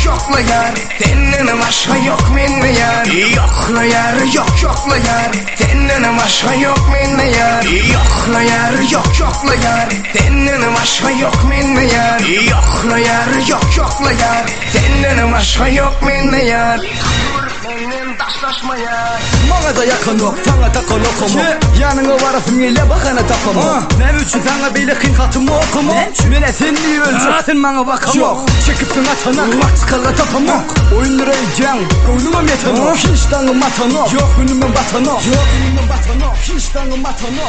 yokla yar, senden başka yok mende yar. Yokla yar, yokla yar, senden başka yok mende yar. Yokla yar, yokla yar, senden başka yok mende yar. Yokla yar, yokla yar, senden başka yok mende yar. Senden taşlaşma yar. Bana da yakın yok, sana da konu komu. Yanına varasın ile bakana takımı. Ne üçün sana böyle kıynkatımı okumu? Mene sen niye ölecek? Sen bana bakamı. Yok, çekiptin atana, bak çıkarla tapamı. Oyunlara yiyeceğim, oyunuma metanı. Hiç tanım atanı, yok önüme batanı. Yok önüme batanı, hiç tanım atanı.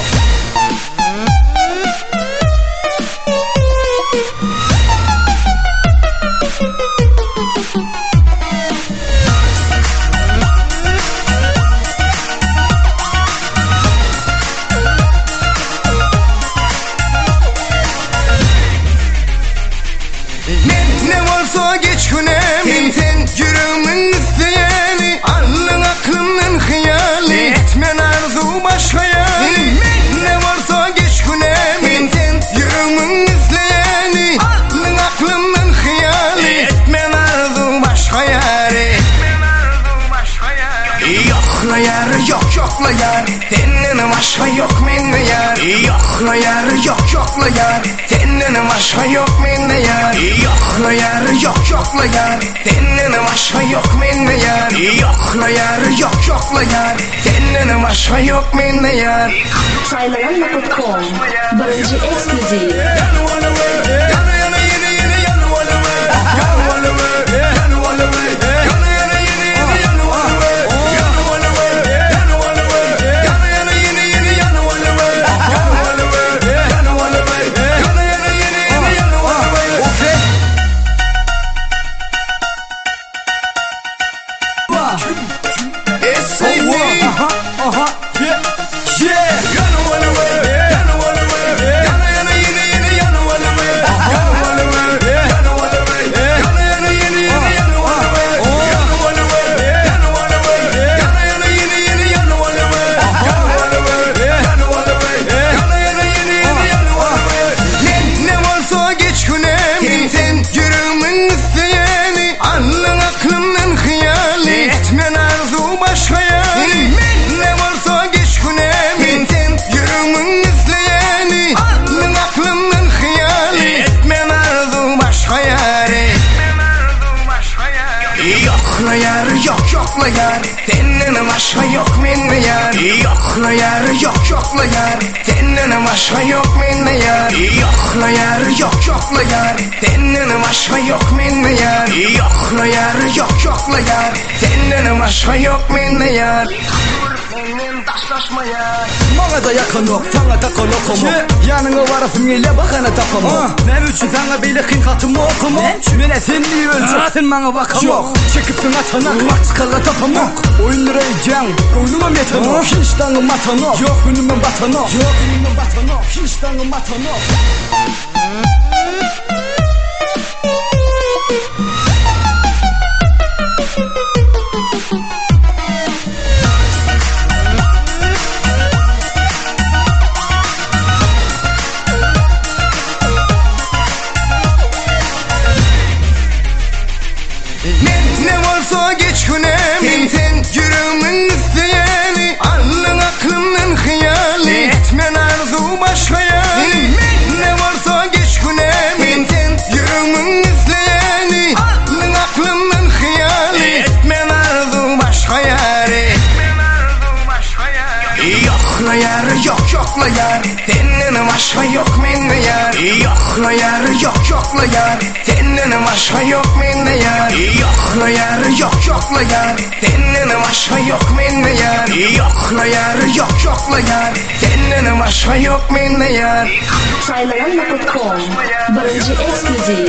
Ne varsa geç günemin, sen yüreğimin isteyeni, alnın aklımın hıyali, etmen arzu başka yani. Ne varsa geç günemin, sen yüreğimin isteyeni, alnın aklımın hıyali, etmen arzu başka yani. Yokla yar, yokla yar, senden başka yok mende yar. Yokla yar, yokla yar, senden başka yok mende yar. Yokla yar, yokla yar, senden başka yok mende yar. Yokla yar, yokla yar, senden başka yok mende yar. Çaylayan.com Birinci ekskluziv. Yokla yar, yokla yar, senden başka yok mende yar. Yokla yar, yokla yar, senden başka yok mende yar. Yokla yar, yokla yar, senden başka yok mende yar. Yokla yar, yokla yar, senden başka yok mende yar. Senden taşlaşma yar. Bana da yakın yok, sana da konu komu. Yanına varasın ile bakana takımı. Ne üçün sana böyle kıynkatımı okumu? Mene sen niye ölecek? Sen bana bakamı. Yok, çekiptin atana, bak çıkarla tapamı. Oyunlara yiyeceğim, oyunuma metanı. Hiç tanım atanı, yok önüme batanı. Yok önüme batanı, hiç tanım atanı. Ne varsa geç günemin, sen yüreğimin isteyeni, alnın aklımın hıyali, etmen arzu başka yani. Ne varsa geç günemin, sen yüreğimin isteyeni, alnın aklımın hıyali, etmen arzu başka yani. Yokla yar, yokla yar, senden başka yok mende yar. Yokla yar, yokla yar, senden başka yok mende yar. Yokla yar, yokla yar, senden başka yok mende yar. Yokla yar, yokla yar, senden başka yok mende yar. Çaylayan.com Birinci ekskluziv.